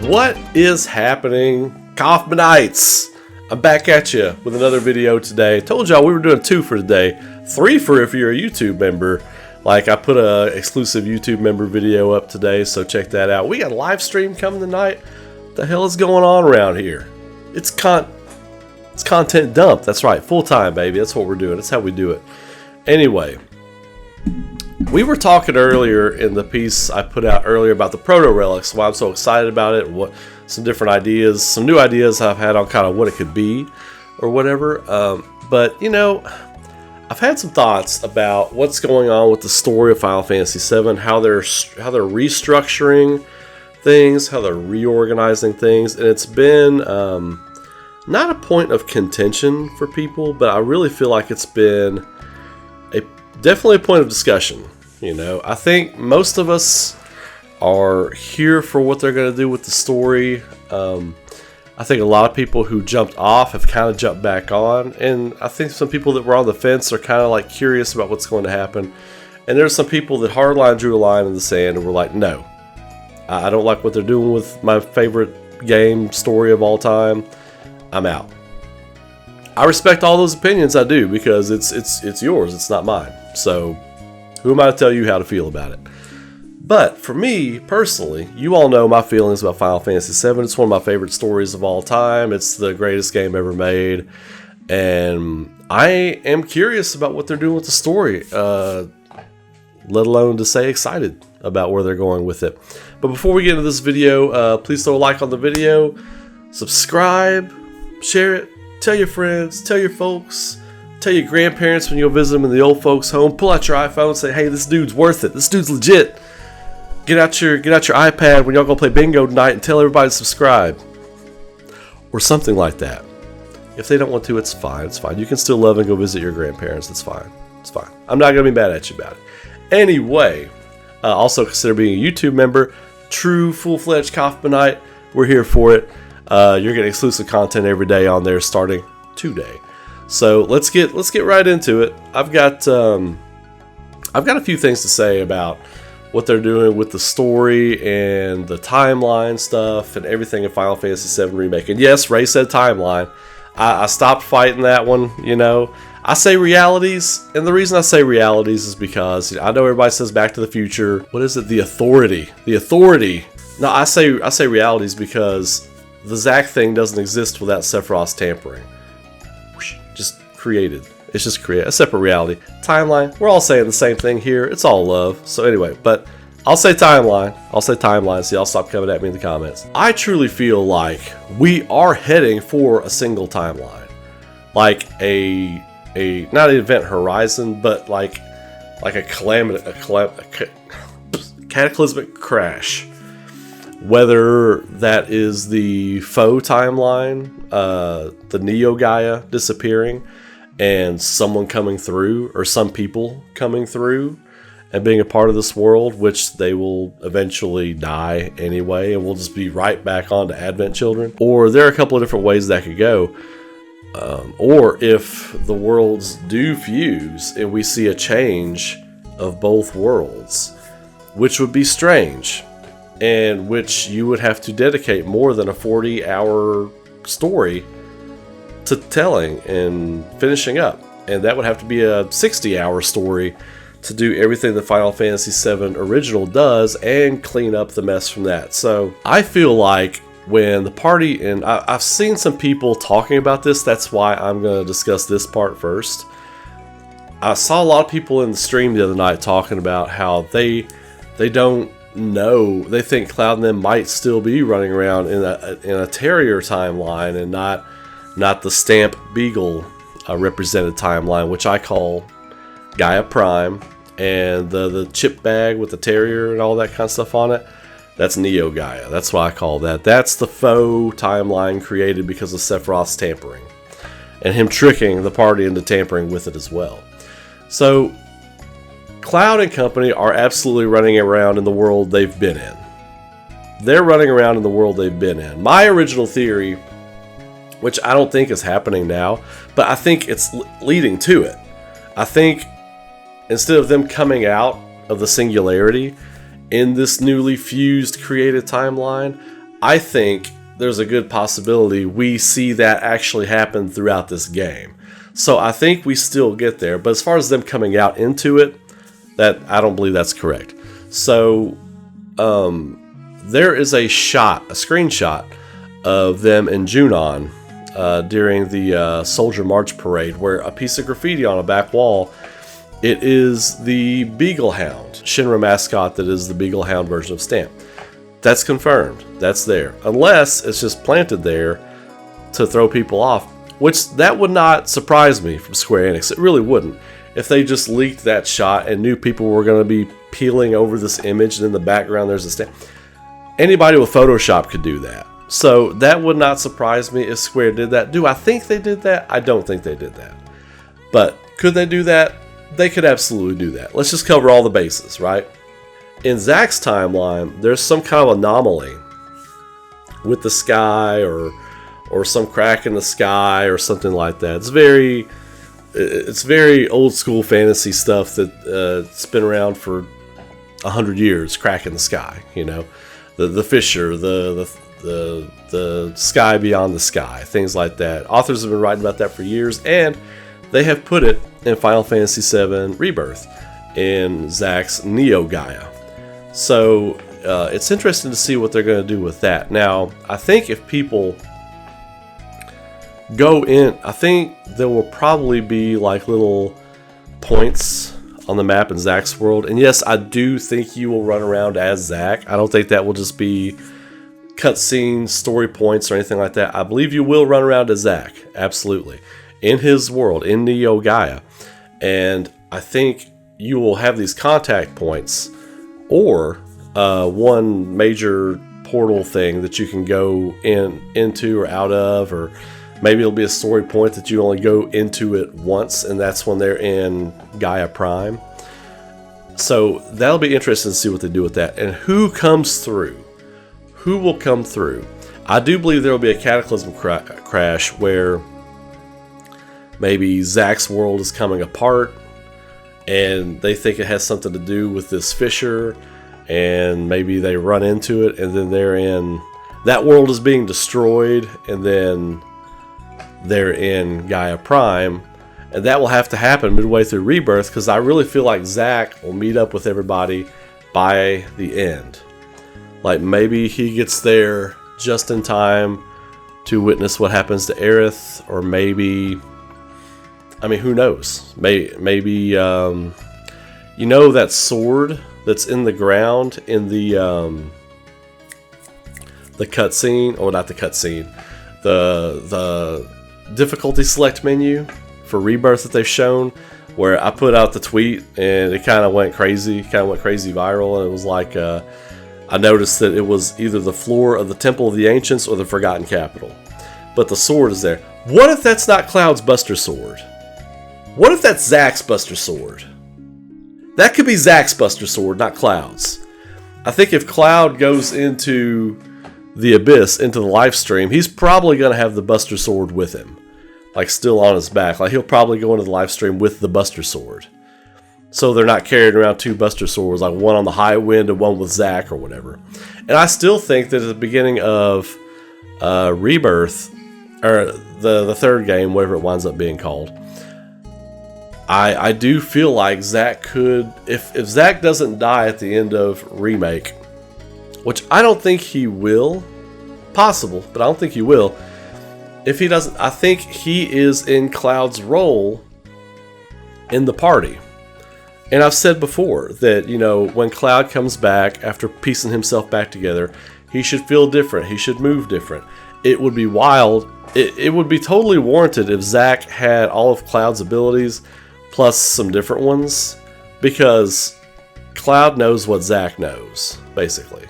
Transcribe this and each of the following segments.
What is happening, Coffmanites? I'm back at you with another video today. Told y'all we were doing 2 for today, 3 for if you're a YouTube member. Like, I put a exclusive YouTube member video up today, so check that out. We got a live stream coming tonight. What the hell is going on around here? It's content dump. That's right, full time, baby. That's what we're doing. That's how we do it. Anyway, we were talking earlier in the piece I put out earlier about the proto relics, why I'm so excited about it, and what some different ideas, some new ideas I've had on kind of what it could be or whatever. But you know, I've had some thoughts about what's going on with the story of Final Fantasy VII, how they're restructuring things, how they're reorganizing things, and it's been not a point of contention for people, but I really feel like it's been definitely a point of discussion. You know, I think most of us are here for what they're going to do with the story. I think a lot of people who jumped off have kind of jumped back on, and I think some people that were on the fence are kind of like curious about what's going to happen. And there's some people that hardline drew a line in the sand and were like, no, I don't like what they're doing with my favorite game story of all time. I'm out. I respect all those opinions, I do, because it's yours, it's not mine. So who am I to tell you how to feel about it? But for me personally, you all know my feelings about Final Fantasy VII. It's one of my favorite stories of all time. It's the greatest game ever made, and I am curious about what they're doing with the story, let alone to say excited about where they're going with it. But before we get into this video, please throw a like on the video, subscribe, share it, tell your friends, tell your folks, tell your grandparents when you go visit them in the old folks' home. Pull out your iPhone and say, hey, this dude's worth it. This dude's legit. Get out your iPad when y'all go play bingo tonight and tell everybody to subscribe. Or something like that. If they don't want to, it's fine. It's fine. You can still love and go visit your grandparents. It's fine. It's fine. I'm not going to be mad at you about it. Anyway, also consider being a YouTube member. True, full-fledged Coffmanite. We're here for it. You're getting exclusive content every day on there starting today. So let's get right into it. I've got a few things to say about what they're doing with the story and the timeline stuff and everything in Final Fantasy VII Remake. And yes, Ray said timeline. I stopped fighting that one, you know. I say realities, and the reason I say realities is because I know everybody says Back to the Future. What is it? The Authority. The Authority. No, I say realities because the Zack thing doesn't exist without Sephiroth's tampering. Just created. It's just a separate reality. Timeline. We're all saying the same thing here. It's all love. So anyway, but I'll say timeline. I'll say timeline, so y'all stop coming at me in the comments. I truly feel like we are heading for a single timeline. Like a not an event horizon, but like a cataclysmic crash. Whether that is the faux timeline, the Neo Gaia disappearing, and someone coming through, or some people coming through and being a part of this world, which they will eventually die anyway, and we'll just be right back on to Advent Children. Or there are a couple of different ways that could go. Or if the worlds do fuse and we see a change of both worlds, which would be strange, and which you would have to dedicate more than a 40-hour story to telling and finishing up. And that would have to be a 60-hour story to do everything the Final Fantasy VII original does and clean up the mess from that. So I feel like when the party, and I've seen some people talking about this, that's why I'm going to discuss this part first. I saw a lot of people in the stream the other night talking about how they don't know, they think Cloud and them might still be running around in a Terrier timeline and not the Stamp Beagle represented timeline, which I call Gaia Prime, and the chip bag with the Terrier and all that kind of stuff on it, that's Neo Gaia. That's what I call that. That's the faux timeline created because of Sephiroth's tampering and him tricking the party into tampering with it as well. So Cloud and company are absolutely running around in the world they've been in. They're running around in the world they've been in. My original theory, which I don't think is happening now, but I think it's leading to it. I think instead of them coming out of the singularity in this newly fused created timeline, I think there's a good possibility we see that actually happen throughout this game. So I think we still get there. But as far as them coming out into it, that I don't believe that's correct. So there is a screenshot of them in Junon during the Soldier March Parade, where a piece of graffiti on a back wall, it is the Beagle Hound, Shinra mascot that is the Beagle Hound version of Stamp. That's confirmed. That's there. Unless it's just planted there to throw people off, which that would not surprise me from Square Enix. It really wouldn't. If they just leaked that shot and knew people were going to be peeling over this image and in the background there's a stamp. Anybody with Photoshop could do that. So that would not surprise me if Square did that. Do I think they did that? I don't think they did that. But could they do that? They could absolutely do that. Let's just cover all the bases, right? In Zack's timeline, there's some kind of anomaly with the sky or some crack in the sky or something like that. It's very old school fantasy stuff that it's been around for 100 years. Crack in the sky, you know, the fissure, the sky beyond the sky, things like that. Authors have been writing about that for years, and they have put it in Final Fantasy VII Rebirth in Zack's Neo Gaia. So it's interesting to see what they're going to do with that. Now, I think if people go in, I think there will probably be like little points on the map in Zack's world. And yes, I do think you will run around as Zack. I don't think that will just be cutscenes, story points, or anything like that. I believe you will run around as Zack, absolutely, in his world, in Neo Gaia. And I think you will have these contact points, or one major portal thing that you can go into or out of, or maybe it'll be a story point that you only go into it once, and that's when they're in Gaia Prime. So that'll be interesting to see what they do with that. And who comes through? Who will come through? I do believe there will be a cataclysm crash where maybe Zack's world is coming apart, and they think it has something to do with this fissure, and maybe they run into it, and then that world is being destroyed, and then they're in Gaia Prime, and that will have to happen midway through Rebirth, because I really feel like Zack will meet up with everybody by the end. Like maybe he gets there just in time to witness what happens to Aerith, or maybe, I mean, who knows? Maybe you know that sword that's in the ground in the cutscene, or not the cutscene, the difficulty select menu for Rebirth that they've shown, where I put out the tweet and it kind of went crazy, viral, and it was like I noticed that it was either the floor of the Temple of the Ancients or the Forgotten Capital, but the sword is there. What if that's not Cloud's Buster Sword? What if that's Zack's Buster Sword? That could be Zack's Buster Sword, not Cloud's. I think if Cloud goes into the Abyss, into the live stream, he's probably going to have the Buster Sword with him, like still on his back. Like he'll probably go into the live stream with the Buster Sword. So they're not carrying around two Buster Swords, like one on the high wind and one with Zack or whatever. And I still think that at the beginning of Rebirth, or the third game, whatever it winds up being called, I do feel like Zack could, if Zack doesn't die at the end of Remake, which I don't think he will, possible, but I don't think he will. If he doesn't, I think he is in Cloud's role in the party. And I've said before that, you know, when Cloud comes back after piecing himself back together, he should feel different. He should move different. It would be wild. It would be totally warranted if Zack had all of Cloud's abilities plus some different ones, because Cloud knows what Zack knows, basically.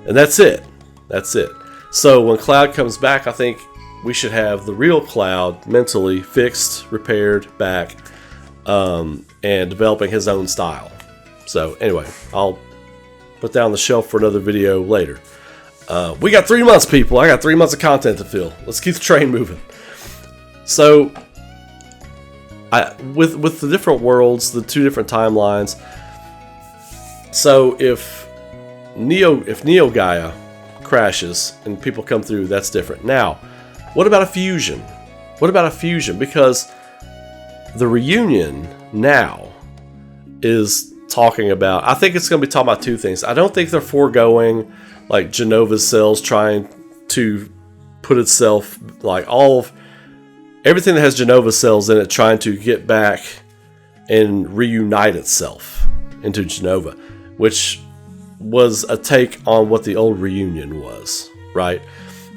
And that's it. That's it. So when Cloud comes back, I think we should have the real Cloud mentally fixed, repaired, back, and developing his own style. So anyway, I'll put that on the shelf for another video later. We got 3 months, people. I got 3 months of content to fill. Let's keep the train moving. So, with the different worlds, the two different timelines. So if Neo Gaia crashes and people come through, that's different. Now, what about a fusion? What about a fusion? Because the reunion now is talking about, I think it's going to be talking about two things. I don't think they're foregoing like Genova's cells trying to put itself, like everything that has Genova cells in it trying to get back and reunite itself into Genova, which was a take on what the old reunion was, right?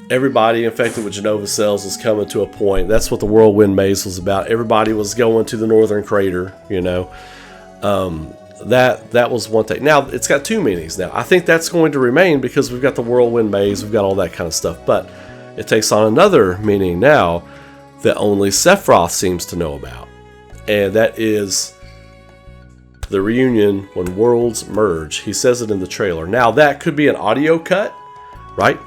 Everybody infected with Genova cells was coming to a point. That's what the Whirlwind Maze was about. Everybody was going to the Northern Crater, you know. That was one thing. Now, it's got two meanings now. I think that's going to remain because we've got the Whirlwind Maze, we've got all that kind of stuff. But it takes on another meaning now that only Sephiroth seems to know about. And that is the reunion when worlds merge. He says it in the trailer. Now, that could be an audio cut, right?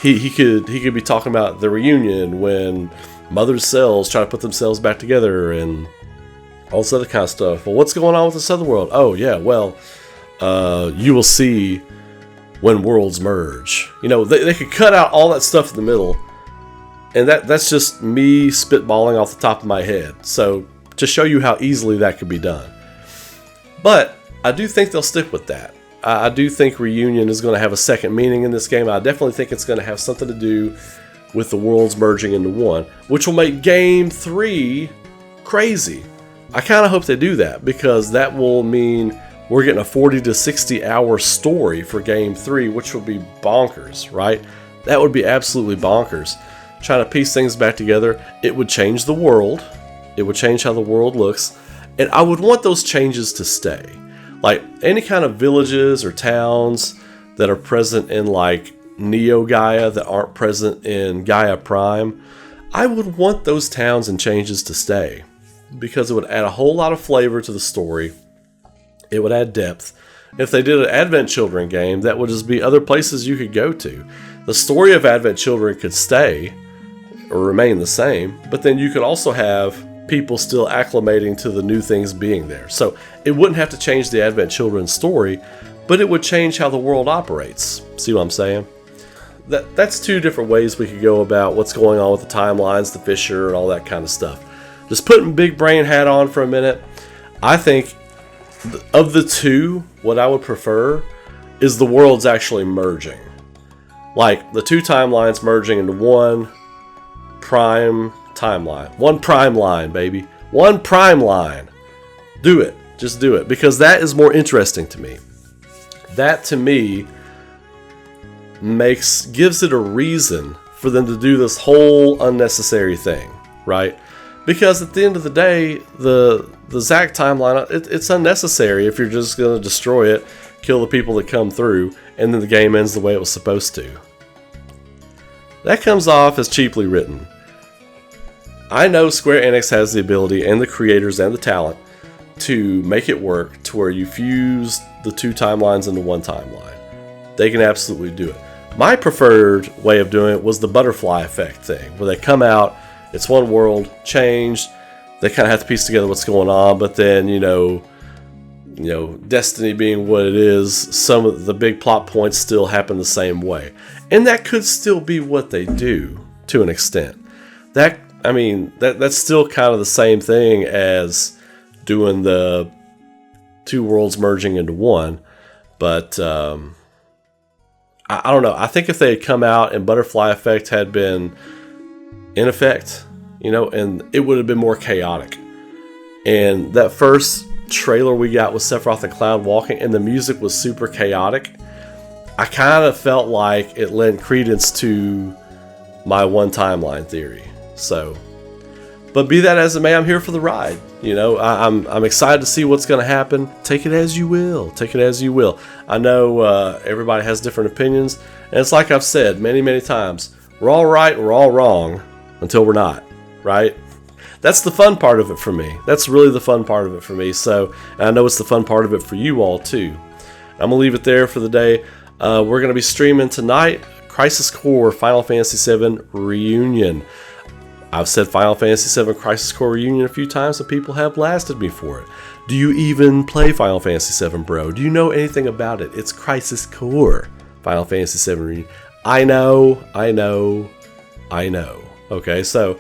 He could be talking about the reunion when Mother's cells try to put themselves back together and all this other kind of stuff. Well, what's going on with this other world? Oh, yeah, well, you will see when worlds merge. You know, they could cut out all that stuff in the middle, and that's just me spitballing off the top of my head. So, to show you how easily that could be done. But I do think they'll stick with that. I do think reunion is going to have a second meaning in this game. I definitely think it's going to have something to do with the worlds merging into one, which will make Game 3 crazy. I kind of hope they do that, because that will mean we're getting a 40 to 60 hour story for Game 3, which will be bonkers, right? That would be absolutely bonkers. Trying to piece things back together. It would change the world. It would change how the world looks. And I would want those changes to stay. Like any kind of villages or towns that are present in like Neo Gaia that aren't present in Gaia Prime, I would want those towns and changes to stay, because it would add a whole lot of flavor to the story. It would add depth. If they did an Advent Children game, that would just be other places you could go to. The story of Advent Children could stay or remain the same, but then you could also have people still acclimating to the new things being there. So it wouldn't have to change the Advent Children's story, but it would change how the world operates. See what I'm saying? That's two different ways we could go about what's going on with the timelines, the fissure, and all that kind of stuff. Just putting big brain hat on for a minute, I think of the two, what I would prefer is the worlds actually merging. Like the two timelines merging into one prime timeline. One prime line, baby. One prime line. Do it. Just do it. Because that is more interesting to me. That, to me, gives it a reason for them to do this whole unnecessary thing, right? Because at the end of the day, the Zack timeline, it's unnecessary if you're just going to destroy it, kill the people that come through, and then the game ends the way it was supposed to. That comes off as cheaply written. I know Square Enix has the ability, and the creators and the talent, to make it work to where you fuse the two timelines into one timeline. They can absolutely do it. My preferred way of doing it was the butterfly effect thing, where they come out, it's one world, changed, they kind of have to piece together what's going on, but then, you know, Destiny being what it is, some of the big plot points still happen the same way. And that could still be what they do, to an extent. That's still kind of the same thing as doing the two worlds merging into one. But I don't know. I think if they had come out and Butterfly Effect had been in effect, and it would have been more chaotic. And that first trailer we got with Sephiroth and Cloud walking, and the music was super chaotic. I kind of felt like it lent credence to my one timeline theory. So, but be that as it may, I'm here for the ride. I'm excited to see what's going to happen. Take it as you will. Take it as you will. I know everybody has different opinions, and it's like I've said many, many times. We're all right and we're all wrong until we're not, right? That's the fun part of it for me. That's really the fun part of it for me. So, and I know it's the fun part of it for you all too. I'm going to leave it there for the day. We're going to be streaming tonight Crisis Core Final Fantasy VII Reunion. I've said Final Fantasy VII Crisis Core Reunion a few times, and people have blasted me for it. Do you even play Final Fantasy VII, bro? Do you know anything about it? It's Crisis Core Final Fantasy VII Reunion. I know. Okay, so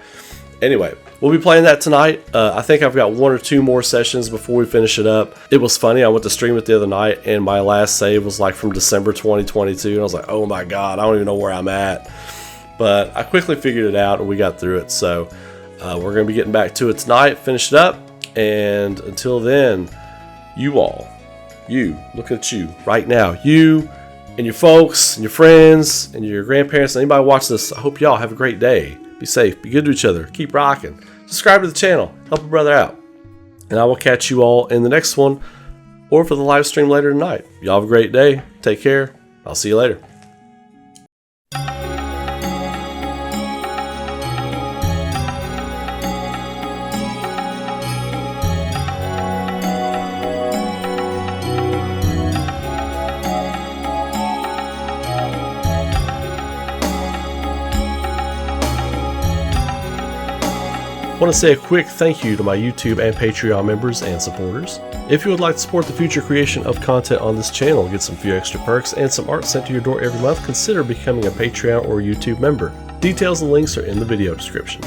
anyway, we'll be playing that tonight. I think I've got 1 or 2 more sessions before we finish it up. It was funny, I went to stream it the other night and my last save was like from December 2022 and I was like, oh my god, I don't even know where I'm at. But I quickly figured it out and we got through it. So we're going to be getting back to it tonight, finish it up, and until then, you all, you, look at you right now, you and your folks and your friends and your grandparents and anybody watching this, I hope y'all have a great day. Be safe, be good to each other, keep rocking, subscribe to the channel, help a brother out, and I will catch you all in the next one or for the live stream later tonight. Y'all have a great day, take care, I'll see you later. I want to say a quick thank you to my YouTube and Patreon members and supporters. If you would like to support the future creation of content on this channel, get some few extra perks and some art sent to your door every month, consider becoming a Patreon or YouTube member. Details and links are in the video description.